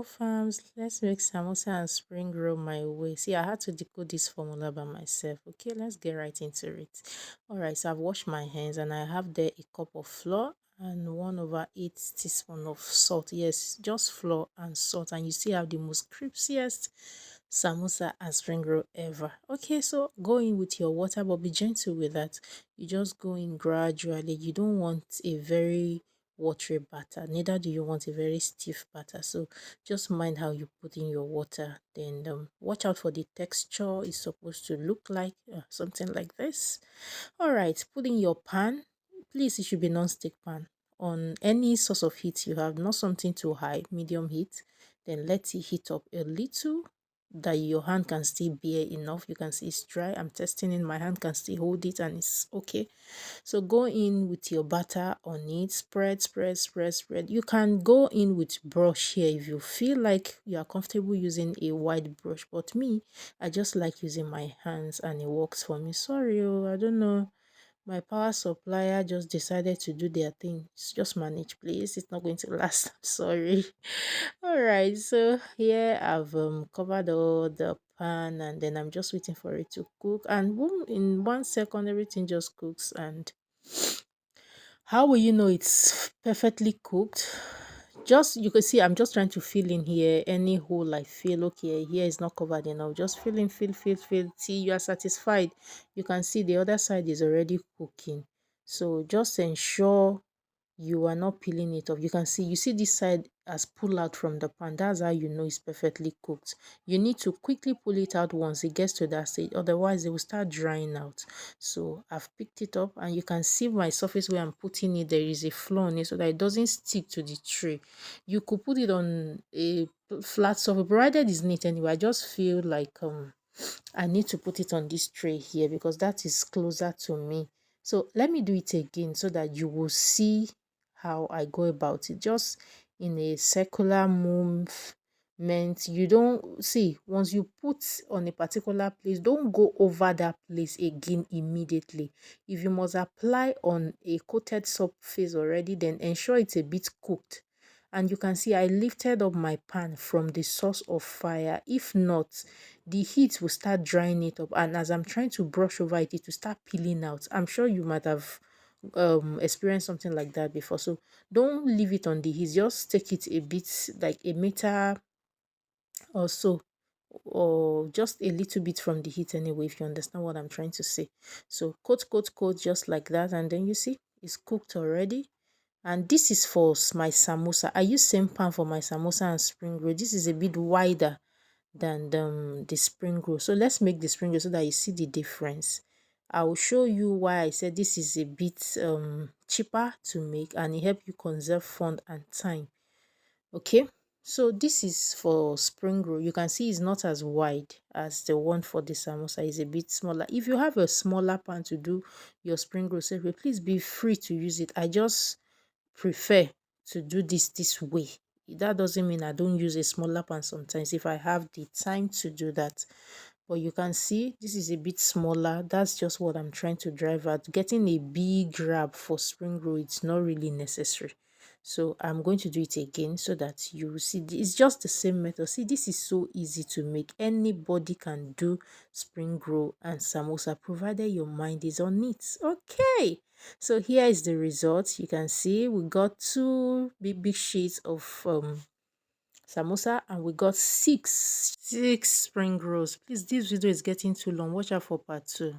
farms, let's make samosa and spring roll my way. See, I had to decode this formula by myself. Okay, let's get right into it. All right, so I've washed my hands and I have there a cup of flour and 1/8 teaspoon of salt. Yes, just flour and salt, and you see have the most crispiest samosa and spring roll ever. Okay, so go in with your water, but be gentle with that. You just go in gradually. You don't want a very watery batter, neither do you want a very stiff batter, so just mind how you put in your water. Then watch out for the texture. It's supposed to look like something like this. All right, put in your pan. Please, it should be non-stick pan on any source of heat you have, not something too high, medium heat. Then let it heat up a little that your hand can still bear enough. You can see it's dry. I'm testing in my hand, can still hold it and it's okay. So go in with your butter on it, spread, spread, spread, spread. You can go in with brush here if you feel like you are comfortable using a wide brush, but me, I just like using my hands and it works for me. Sorry, I don't know. My power supplier just decided to do their thing. Just manage, please. It's not going to last. I'm sorry. All right. So here I've covered all the pan and then I'm just waiting for it to cook. And boom, in 1 second, everything just cooks. And how will you know it's perfectly cooked? Just you can see I'm just trying to fill in here any hole I feel okay here is not covered enough. Just fill in, fill till you are satisfied. You can see the other side is already cooking, so just ensure you are not peeling it off. You see this side has pulled out from the pan. That's how you know it's perfectly cooked. You need to quickly pull it out once it gets to that stage, otherwise it will start drying out. So I've picked it up and you can see my surface where I'm putting it, there is a flaw on it so that it doesn't stick to the tray. You could put it on a flat surface provided it's neat. Anyway, I just feel like I need to put it on this tray here because that is closer to me. So let me do it again so that you will see how I go about it. Just in a circular movement. You don't see, once you put on a particular place, don't go over that place again immediately. If you must apply on a coated surface already, then ensure it's a bit cooked. And you can see I lifted up my pan from the source of fire. If not, the heat will start drying it up, and as I'm trying to brush over it, it will start peeling out. I'm sure you might have experienced something like that before. So don't leave it on the heat, just take it a bit, like a meter or so, or just a little bit from the heat anyway, if you understand what I'm trying to say. So coat just like that, and then you see it's cooked already. And this is for my samosa. I use same pan for my samosa and spring roll. This is a bit wider than the spring roll. So let's make the spring roll so that you see the difference. I will show you why I said this is a bit cheaper to make and it helps you conserve fund and time. Okay, so this is for spring roll. You can see it's not as wide as the one for the samosa. It's a bit smaller. If you have a smaller pan to do your spring roll safely, please be free to use it. I just prefer to do this way. That doesn't mean I don't use a smaller pan sometimes if I have the time to do that. But you can see this is a bit smaller. That's just what I'm trying to drive at. Getting a big wrap for spring roll, it's not really necessary. So I'm going to do it again so that you will see. It's just the same method. See, this is so easy to make. Anybody can do spring roll and samosa provided your mind is on it. Okay, so here is the result. You can see we got two big sheets of samosa and we got six spring rolls. Please, this video is getting too long. Watch out for part 2.